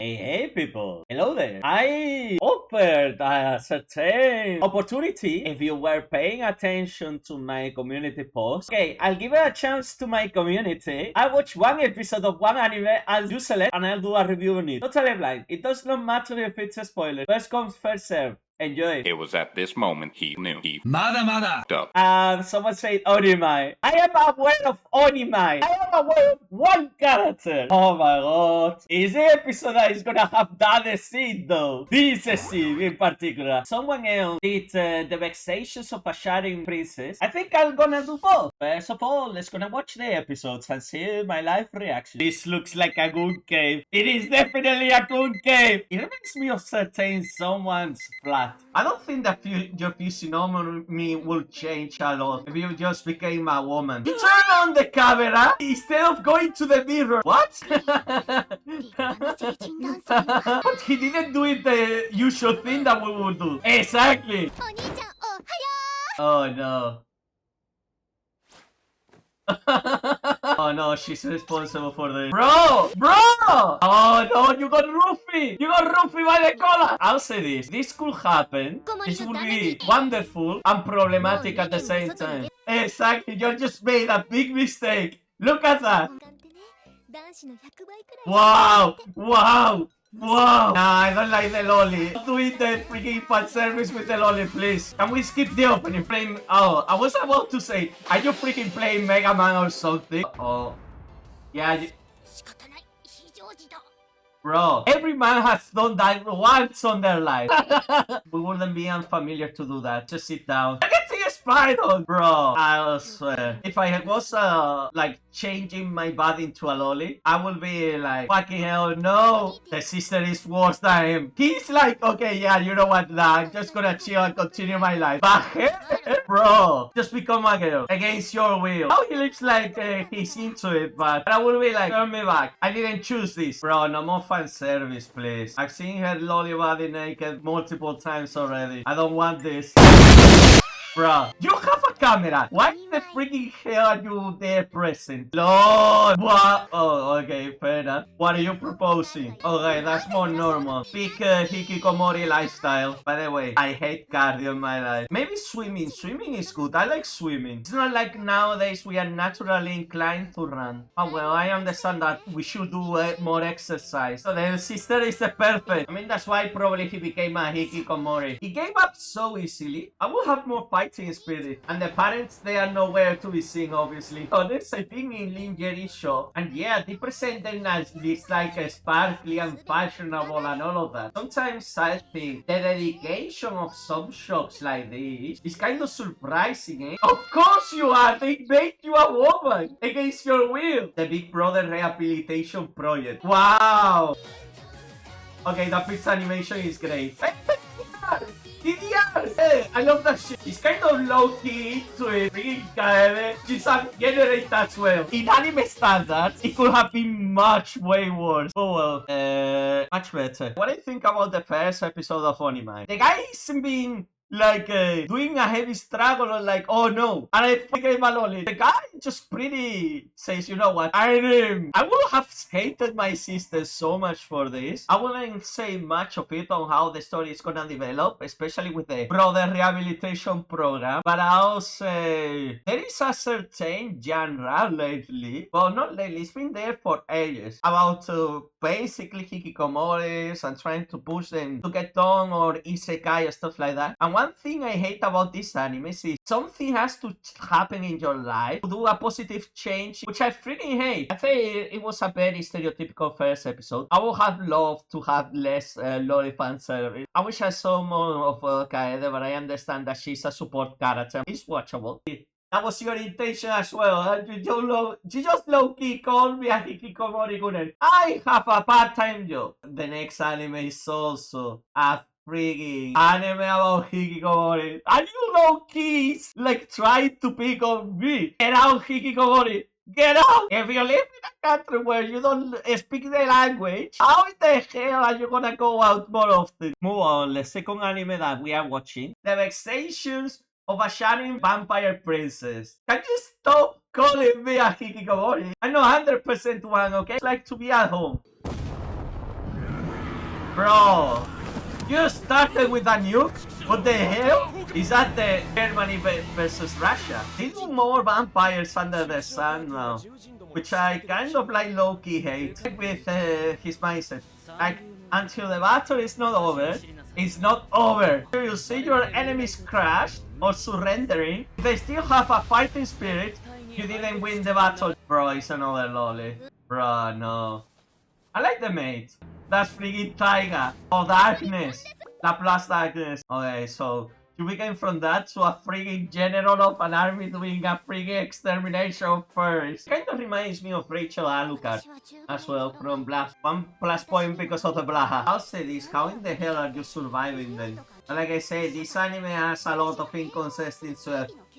Hey people, hello there. I offered a certain opportunity if you were paying attention to my community post. Okay, I'll give it a chance to my community. I watch one episode of one anime, I'll you select and I'll do a review on it. Totally blind. It does not matter if it's a spoiler. First comes, first serve. Enjoy. It was at this moment he knew he Mada Mada. up. And someone said Onii-chan. I am aware of Onii-chan. I am aware of one character. Oh my god. Is the episode that is gonna have that scene though? This scene in particular. Someone else did the vexations of a sharing princess. I think I'm gonna do both. First of all, let's gonna watch the episodes and see my live reaction. This looks like a good cave. It is definitely a good cave. It reminds me of certain someone's flat. I don't think that your physiognomy will change a lot if you just became a woman. You turn on the camera instead of going to the mirror. What? But he didn't do it the usual thing that we would do. Exactly. Oh no. Oh no, she's responsible for this. Bro! Oh no, you got Ruffy! You got Ruffy by the collar! I'll say this. This could happen. This would be wonderful and problematic at the same time. Exactly, you just made a big mistake. Look at that. Wow! Nah, I don't like the lolly. Stop doing the freaking fan service with the lolly, please. Can we skip the opening? Playing. Oh, I was about to say, are you freaking playing Mega Man or something? Oh. Yeah. Bro, every man has done that once on their life. We wouldn't be unfamiliar to do that. Just sit down. I'm getting a spider, bro. I swear. If I was like changing my body into a lolly, I would be like, fucking hell, no. The sister is worse than him. He's like, okay, yeah, you know what? Nah, I'm just gonna chill and continue my life. But bro, just become a girl against your will. Now he looks like he's into it, but I would be like, turn me back. I didn't choose this. Bro, no more fan service, please. I've seen her lolly body naked multiple times already. I don't want this. Bruh, you have a camera. Why the freaking hell are you there present? Lord, what? Oh, okay, fair enough. What are you proposing? Okay, that's more normal. Peak hikikomori lifestyle. By the way, I hate cardio in my life. Maybe swimming. Swimming is good. I like swimming. It's not like nowadays we are naturally inclined to run. Oh, well, I understand that we should do more exercise. So the sister is the perfect. I mean, that's why probably he became a hikikomori. He gave up so easily. I will have more fighting spirit. And the parents, they are nowhere to be seen, obviously. Oh, there's a thing in lingerie shop. And yeah, they present them as this like a sparkly and fashionable and all of that. Sometimes I think the dedication of some shops like this is kind of surprising, eh? Of course you are! They make you a woman against your will! The Big Brother Rehabilitation Project. Wow! Okay, the pizza animation is great. DDR! Hey, I love that shit. It's kind of low-key to it. Freaking KD. She's generate as well. In anime standards, it could have been much way worse. Oh well. Much better. What do you think about the first episode of Onii-chan? The guy isn't being like doing a heavy struggle or like, oh no, and I became a lolly. The guy just pretty says, you know what, I would have hated my sister so much for this. I wouldn't say much of it on how the story is gonna develop, especially with the brother rehabilitation program, but I'll say there is a certain genre lately, well, not lately, it's been there for ages, about basically hikikomoris and trying to push them to get on or isekai or stuff like that. And one thing I hate about these animes is something has to happen in your life to do a positive change, which I freaking hate. I think it was a very stereotypical first episode. I would have loved to have less lolly fan service. I wish I saw more of KD, but I understand that she's a support character. It's watchable. That was your intention as well. You just low-key called me a hikikomori gunner. I have a part-time job. The next anime is also a freaking anime about hikikomori. Are you low-key like trying to pick on me? Get out, hikikomori. Get out! If you live in a country where you don't speak the language, how in the hell are you gonna go out more often? Move on. The second anime that we are watching, The Vexations of a Shining Vampire Princess. Can you stop calling me a hikikomori? I'm not 100% one, okay? I like to be at home. Bro, you started with a nuke? What the hell? Is that the Germany versus Russia? These are more vampires under the sun now, which I kind of like low-key hate with his mindset. Like, until the battle is not over, it's not over. You see your enemies crash or surrendering. If they still have a fighting spirit, you didn't win the battle. Bro, it's another lolly. Bro, no. I like the mate. That's friggin' Taiga. Oh, darkness. La plus darkness. Okay, so you became from that to a friggin' general of an army doing a friggin' extermination of furs. Kind of reminds me of Rachel Alucard as well from Blast. 1+ point because of the Blaha. I'll say this, how in the hell are you surviving then? Like I said, this anime has a lot of inconsistencies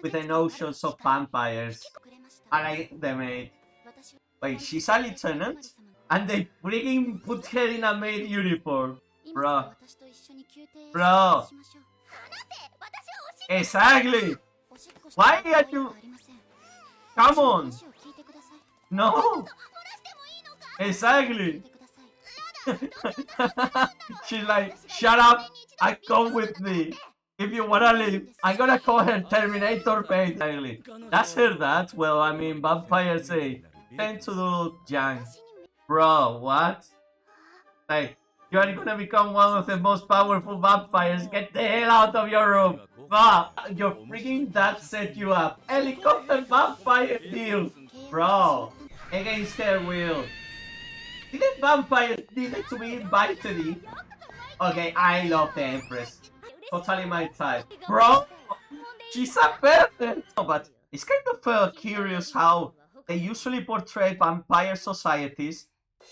with the notions of vampires. I like the mate. Wait, she's a lieutenant? And they friggin' put her in a maid uniform. Bro. Bro. Exactly. Why are you... Come on. No. Exactly. She's like, shut up and come with me. If you wanna leave, I'm gonna call her Terminator maid. Exactly. That's her dad. Well, I mean, vampires say, tend to do junk. Bro, what? Hey, you are gonna become one of the most powerful vampires. Get the hell out of your room. Your freaking dad set you up. Helicopter vampire deal. Bro, against her will. Didn't vampires need to be invited in? Okay, I love the Empress. Totally my type. Bro, she's a perfect. No, but it's kind of curious how they usually portray vampire societies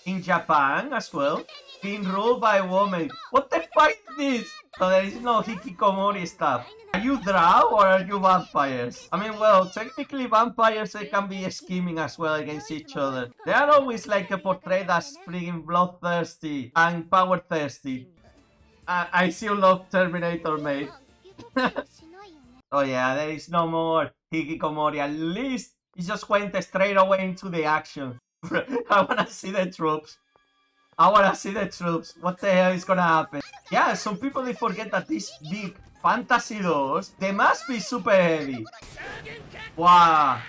in Japan as well, being ruled by a woman. What the fuck is this? So there is no hikikomori stuff. Are you drow or are you vampires? I mean, well, technically vampires, they can be scheming as well against each other. They are always like portrayed as freaking bloodthirsty and power thirsty. I still love Terminator, mate. Oh yeah, there is no more hikikomori. At least he just went straight away into the action. I wanna see the troops. I wanna see the troops. What the hell is gonna happen? Yeah, some people they forget that these big fantasy doors, they must be super heavy. Wow.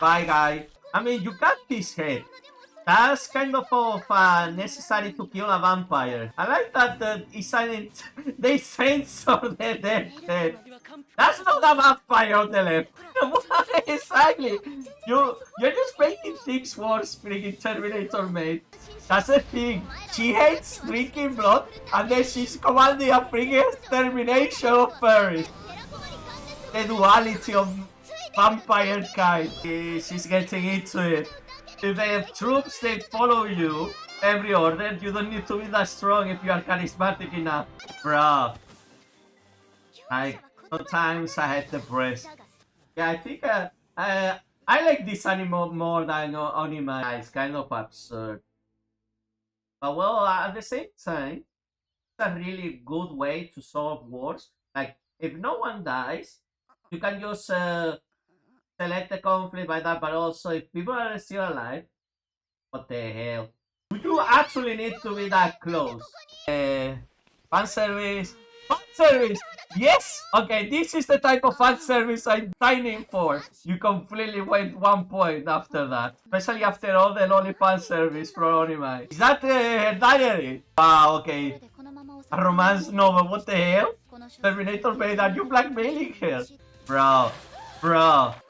Bye, guy. I mean, you got this head. That's kind of necessary to kill a vampire. I like that they censor the dead head. That's not a vampire on the left. Exactly. You're just making things worse, freaking Terminator, mate. That's the thing. She hates drinking blood, and then she's commanding a freaking extermination of furries. The duality of vampire kind. She's getting into it. If they have troops, they follow you every order. You don't need to be that strong if you are charismatic enough. Bro. Like, sometimes I hate the breast. Yeah, I think I like this anime more than Onii-chan. It's kind of absurd. But well, at the same time, it's a really good way to solve wars. Like, if no one dies, you can just select the conflict by that, but also if people are still alive, what the hell? Do you actually need to be that close? Fan service. Fan service! Yes! Okay, this is the type of fan service I'm signing for. You completely went 1 point after that. Especially after all the lolly fan service from Onii-chan. Is that her diary? Wow, okay. A romance novel, what the hell? Terminator made, are you blackmailing her? Bro,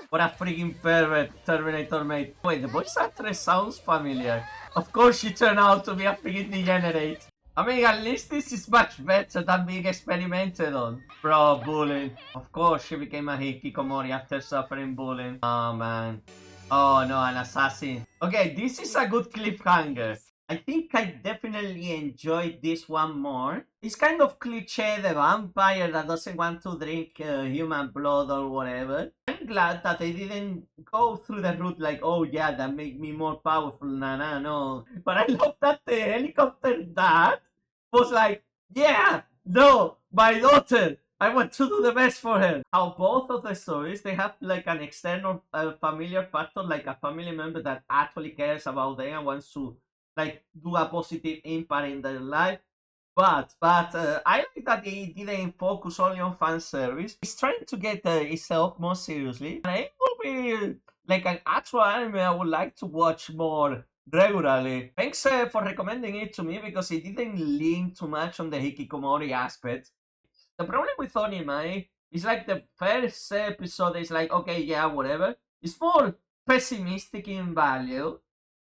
what a freaking pervert Terminator made. Wait, the voice actress sounds familiar. Of course she turned out to be a freaking degenerate. I mean, at least this is much better than being experimented on. Bro, bullying. Of course she became a hikikomori after suffering bullying. Oh man. Oh no, an assassin. Okay, this is a good cliffhanger. I think I definitely enjoyed this one more. It's kind of cliche, the vampire that doesn't want to drink human blood or whatever. I'm glad that they didn't go through the route like, oh yeah, that make me more powerful, no. But I love that the helicopter dad was like, yeah, no, my daughter, I want to do the best for her. How both of the stories, they have like an external familiar factor, like a family member that actually cares about them and wants to like do a positive impact in their life. But I like that he didn't focus only on fan service. He's trying to get himself more seriously, and it will be like an actual anime I would like to watch more regularly. Thanks for recommending it to me because it didn't lean too much on the hikikomori aspect. The problem with Onii is like the first episode is like, okay, yeah, whatever. It's more pessimistic in value,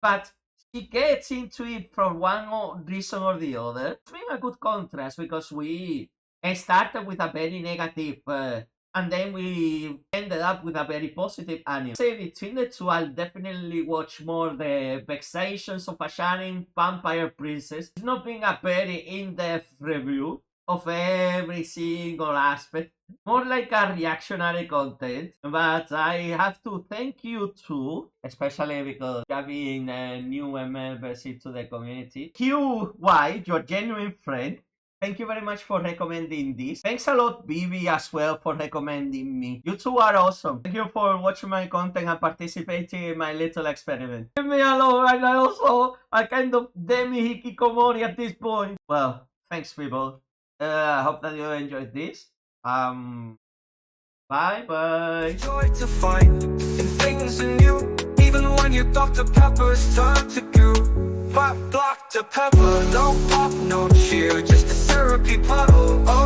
but she gets into it for one reason or the other. It's been a good contrast because we started with a very negative, and then we ended up with a very positive anime. Say between the two, I'll definitely watch more the Vexations of a Shining Vampire Princess. It's not being a very in-depth review of every single aspect, more like a reactionary content. But I have to thank you too, especially because you have been a new members into the community. QY, your genuine friend, thank you very much for recommending this. Thanks a lot, Bibi, as well, for recommending me. You two are awesome. Thank you for watching my content and participating in my little experiment. Leave me alone, and I also a kind of demi-hikikomori at this point. Well, thanks, people. I hope that you enjoyed this. Bye bye. Joy to find in things anew, even when your Dr. Pepper's turn to goo. Pop Dr. Pepper, no pop, no cheer, just a syrupy puddle. Oh,